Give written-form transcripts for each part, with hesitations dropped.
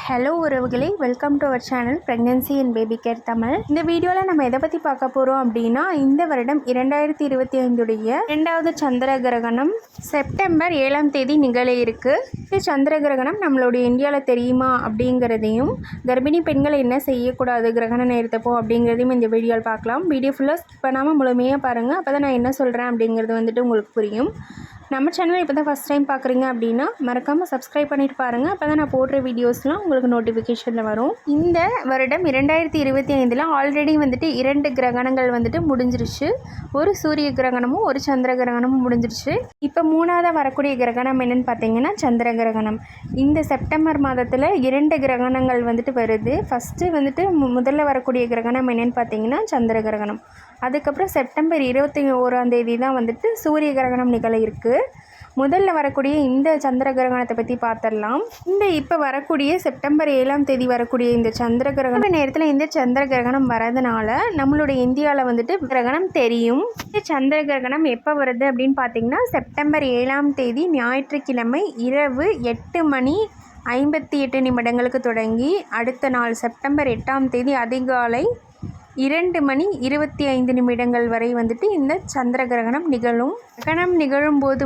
Hello உறவுகளே, welcome to our channel pregnancy and baby care Tamil. இந்த வீடியோவில் நம்ம எதை பற்றி பார்க்க போகிறோம் அப்படின்னா, இந்த வருடம் 2025 2வது சந்திர கிரகணம் செப்டம்பர் 7ஆம் தேதி நிகழ இருக்குது. இந்த சந்திர கிரகணம் நம்மளுடைய இந்தியாவில் தெரியுமா அப்படிங்கிறதையும், கர்ப்பிணி பெண்கள் என்ன செய்யக்கூடாது கிரகண நேரத்தப்போ அப்படிங்கிறதையும் இந்த வீடியோவில் பார்க்கலாம். வீடியோ ஃபுல்லாக ஸ்கிப் பண்ணாமல் முழுமையாக பாருங்கள். அப்போ தான் நான் என்ன சொல்கிறேன் அப்படிங்கிறது உங்களுக்கு புரியும். நம்ம சேனல் இப்போ தான் ஃபஸ்ட் டைம் பார்க்குறீங்க அப்படின்னா மறக்காமல் சப்ஸ்கிரைப் பண்ணிட்டு பாருங்கள். அப்போ தான் நான் போடுற வீடியோஸ்லாம் உங்களுக்கு நோட்டிஃபிகேஷனில் வரும். இந்த வருடம் 2025 ஆல்ரெடி 2 கிரகணங்கள் முடிஞ்சிருச்சு. ஒரு சூரிய கிரகணமும் ஒரு சந்திர கிரகணமும் முடிஞ்சிருச்சு. இப்போ 3ஆவதாக வரக்கூடிய கிரகணம் என்னென்னு பார்த்தீங்கன்னா சந்திர கிரகணம். இந்த செப்டம்பர் மாதத்தில் 2 கிரகணங்கள் வருது. ஃபஸ்ட்டு முதல்ல வரக்கூடிய கிரகணம் என்னென்னு பார்த்தீங்கன்னா சந்திர கிரகணம். அதுக்கப்புறம் செப்டம்பர் 21ஆம் தேதி தான் சூரிய கிரகணம் நிகழ இருக்குது. முதல்ல வரக்கூடிய இந்த சந்திர கிரகணத்தை பற்றி பார்த்துடலாம். இப்போ வரக்கூடிய செப்டம்பர் 7ஆம் தேதி வரக்கூடிய இந்த சந்திர கிரகண நேரத்தில் இந்த சந்திர கிரகணம் வரதுனால நம்மளுடைய இந்தியாவில் கிரகணம் தெரியும். இந்த சந்திர கிரகணம் எப்போ வருது அப்படின்னு பார்த்தீங்கன்னா செப்டம்பர் 7ஆம் தேதி ஞாயிற்றுக்கிழமை இரவு 8:58 தொடங்கி அடுத்த நாள் செப்டம்பர் 8ஆம் தேதி அதிகாலை 2:25 வரை இந்த சந்திர கிரகணம் நிகழும். கிரகணம் நிகழும் போது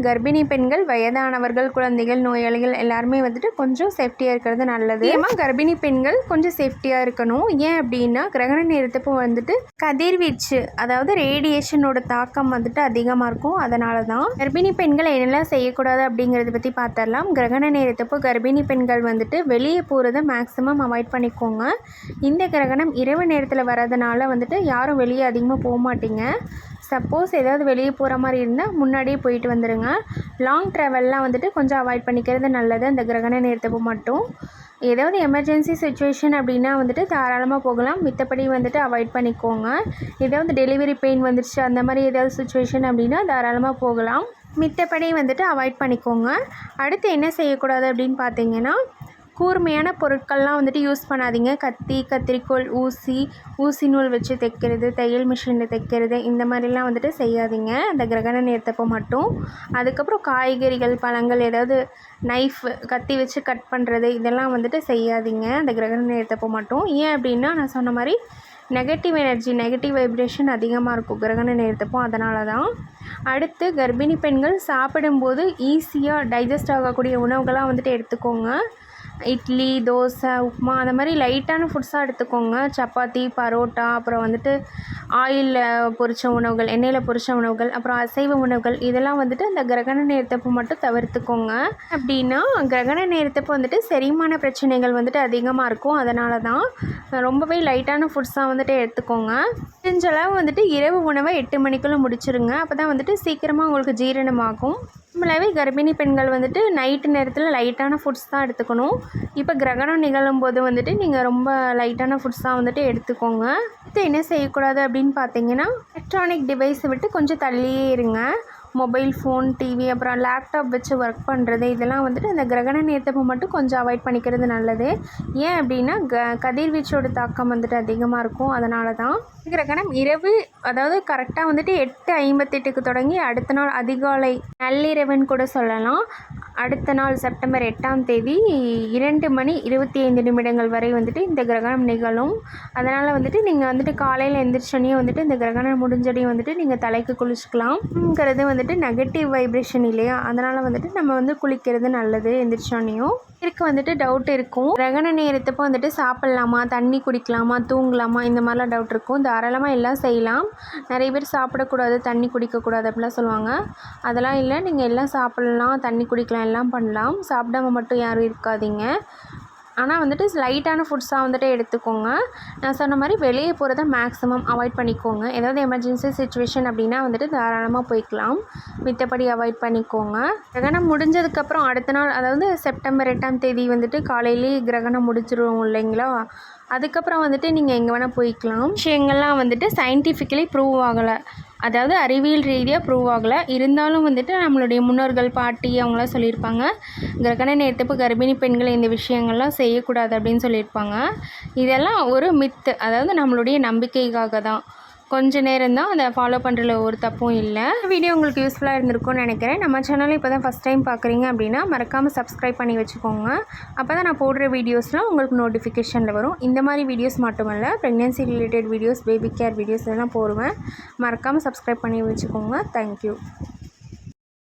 கர்ப்பிணி பெண்கள், வயதானவர்கள், குழந்தைகள், நோயாளிகள் எல்லாருமே கொஞ்சம் சேஃப்டியாக இருக்கிறது நல்லது. ஏமா கர்ப்பிணி பெண்கள் கொஞ்சம் சேஃப்டியாக இருக்கணும். ஏன் அப்படின்னா கிரகண நேரத்தப்போ கதிர்வீச்சு, அதாவது ரேடியேஷனோட தாக்கம் அதிகமாக இருக்கும். அதனால தான் கர்ப்பிணி பெண்கள் என்னெல்லாம் செய்யக்கூடாது அப்படிங்கிறத பற்றி பார்த்துடலாம். கிரகண நேரத்தப்போ கர்ப்பிணி பெண்கள் வெளியே போகிறத மேக்ஸிமம் அவாய்ட் பண்ணிக்கோங்க. இந்த கிரகணம் இரவு நேரத்தில் வரதுனால யாரும் வெளியே அதிகமாக போக மாட்டீங்க. சப்போஸ் ஏதாவது வெளியே போகிற மாதிரி இருந்தால் முன்னாடியே போயிட்டு வந்துடுங்க. லாங் ட்ராவல்லாம் கொஞ்சம் அவாய்ட் பண்ணிக்கிறது நல்லது. அந்த கிரகண நேரத்தப்போ மட்டும் ஏதாவது எமர்ஜென்சி சுச்சுவேஷன் அப்படின்னா தாராளமாக போகலாம். மித்தபடி அவாய்ட் பண்ணிக்கோங்க. ஏதாவது டெலிவரி பெயின் வந்துருச்சு அந்த மாதிரி ஏதாவது சுச்சுவேஷன் அப்படின்னா தாராளமாக போகலாம். மித்தபடி அவாய்ட் பண்ணிக்கோங்க. அடுத்து என்ன செய்யக்கூடாது அப்படின்னு பார்த்தீங்கன்னா, கூர்மையான பொருட்கள்லாம் யூஸ் பண்ணாதீங்க. கத்தி, கத்திரிக்கோல், ஊசி நூல் வச்சு தைக்கிறது, தையல் மிஷினில் தைக்கிறது இந்த மாதிரிலாம் செய்யாதீங்க அந்த கிரகண நேரத்தப்போ மட்டும். அதுக்கப்புறம் காய்கறிகள், பழங்கள், ஏதாவது நைஃப், கத்தி வச்சு கட் பண்ணுறது இதெல்லாம் செய்யாதீங்க அந்த கிரகண நேரத்தப்போ மட்டும். ஏன் அப்படின்னா நான் சொன்ன மாதிரி நெகட்டிவ் எனர்ஜி, நெகட்டிவ் வைப்ரேஷன் அதிகமாக இருக்கும் கிரகண நேரத்தப்போ. அதனால தான். அடுத்து கர்ப்பிணி பெண்கள் சாப்பிடும்போது ஈஸியாக டைஜஸ்ட் ஆகக்கூடிய உணவுகளாக எடுத்துக்கோங்க. இட்லி, தோசை, உப்புமா அந்த மாதிரி லைட்டான ஃபுட்ஸாக எடுத்துக்கோங்க. சப்பாத்தி, பரோட்டா, அப்புறம் ஆயிலில் பொரிச்ச உணவுகள், எண்ணெயில் பொரிச்ச உணவுகள், அப்புறம் அசைவ உணவுகள் இதெல்லாம் அந்த கிரகண நேரத்தப்போ மட்டும் தவிர்த்துக்கோங்க. அப்படின்னா கிரகண நேரத்தப்போ செரிமான பிரச்சனைகள் அதிகமாக இருக்கும். அதனால தான் ரொம்பவே லைட்டான ஃபுட்ஸாக எடுத்துக்கோங்க. முடிஞ்சளவு இரவு உணவை 8 மணிக்குள்ளே முடிச்சிருங்க. அப்போ தான் சீக்கிரமாக உங்களுக்கு ஜீரணமாகும். நம்மளாவே கர்ப்பிணி பெண்கள் நைட்டு நேரத்தில் லைட்டான ஃபுட்ஸ் தான் எடுத்துக்கணும். இப்போ கிரகணம் நிகழும் போது நீங்கள் ரொம்ப லைட்டான ஃபுட்ஸ் தான் எடுத்துக்கோங்க. அடுத்து என்ன செய்யக்கூடாது அப்படின்னு பார்த்தீங்கன்னா, எலக்ட்ரானிக் டிவைஸை விட்டு கொஞ்சம் தள்ளியே இருங்க. மொபைல் ஃபோன், டிவி, அப்புறம் லேப்டாப் வச்சு ஒர்க் பண்ணுறது இதெல்லாம் அந்த கிரகண நேரத்தப்போ மட்டும் கொஞ்சம் அவாய்ட் பண்ணிக்கிறது நல்லது. ஏன் அப்படின்னா கதிர்வீச்சோட தாக்கம் அதிகமாக இருக்கும். அதனால தான் கிரகணம் இரவு, அதாவது கரெக்டாக 8:58 தொடங்கி அடுத்த நாள் அதிகாலை நள்ளிரவுன்னு கூட சொல்லலாம். அடுத்த நாள் செப்டம்பர் 8ஆம் தேதி 2:25 வரை இந்த கிரகணம் நிகழும். அதனால் நீங்கள் காலையில் எந்திரிச்சோன்னே இந்த கிரகணம் முடிஞ்சோடையும் நீங்கள் தலைக்கு குளிச்சுக்கலாம்ங்கிறது நெகட்டிவ் வைப்ரேஷன் இல்லையா. அதனால் நம்ம குளிக்கிறது நல்லது எந்திரிச்சோன்னையும். இதுக்கு டவுட் இருக்கும், கிரகண நேரத்தப்போ சாப்பிட்லாமா, தண்ணி குடிக்கலாமா, தூங்கலாமா இந்த மாதிரிலாம் டவுட் இருக்கும். தாராளமாக எல்லாம் செய்யலாம். நிறைய பேர் சாப்பிடக்கூடாது, தண்ணி குடிக்கக்கூடாது அப்படிலாம் சொல்லுவாங்க. அதெல்லாம் இல்லை, நீங்கள் எல்லாம் சாப்பிட்லாம், தண்ணி குடிக்கலாம், எல்லாம் பண்ணலாம். சாப்பிடாம மட்டும் யாரும் இருக்காதீங்க. ஆனால் லைட்டான ஃபுட்ஸாக எடுத்துக்கோங்க. நான் சொன்ன மாதிரி வெளியே போகிறத மேக்ஸிமம் அவாய்ட் பண்ணிக்கோங்க. ஏதாவது எமர்ஜென்சி சுச்சுவேஷன் அப்படின்னா தாராளமாக போய்க்கலாம். மித்தபடி அவாய்ட் பண்ணிக்கோங்க. கிரகணம் முடிஞ்சதுக்கப்புறம் அடுத்த நாள், அதாவது செப்டம்பர் 8ஆம் தேதி காலையிலேயே கிரகணம் முடிச்சிருவோம் இல்லைங்களா. அதுக்கப்புறம் நீங்கள் எங்கே வேணால் போய்க்கலாம். விஷயங்கள்லாம் சயின்டிஃபிக்கலி ப்ரூவ் ஆகலை, அதாவது அறிவியல் ரீதியாக ப்ரூவ் ஆகலை. இருந்தாலும் நம்மளுடைய முன்னோர்கள், பாட்டி அவங்களாம் சொல்லியிருப்பாங்க, கிரகண நேரத்தப்போ கர்ப்பிணி பெண்கள் இந்த விஷயங்கள்லாம் செய்யக்கூடாது அப்படின்னு சொல்லியிருப்பாங்க. இதெல்லாம் ஒரு மித்து, அதாவது நம்மளுடைய நம்பிக்கைக்காக தான். கொஞ்சம் நேரம் தான், அதை ஃபாலோ பண்ணுறதுல ஒரு தப்பும் இல்லை. வீடியோ உங்களுக்கு யூஸ்ஃபுல்லாக இருந்திருக்கும்னு நினைக்கிறேன். நம்ம சேனலை இப்போ தான் ஃபஸ்ட் டைம் பார்க்குறீங்க அப்படின்னா மறக்காமல் சப்ஸ்கிரைப் பண்ணி வச்சுக்கோங்க. அப்போ தான் நான் போடுற வீடியோஸ்லாம் உங்களுக்கு நோட்டிஃபிகேஷனில் வரும். இந்த மாதிரி வீடியோஸ் மட்டுமல்ல, pregnancy related videos, baby care videos எல்லாம் போடுவேன். மறக்காமல் சப்ஸ்கிரைப் பண்ணி வச்சுக்கோங்க. தேங்க்யூ.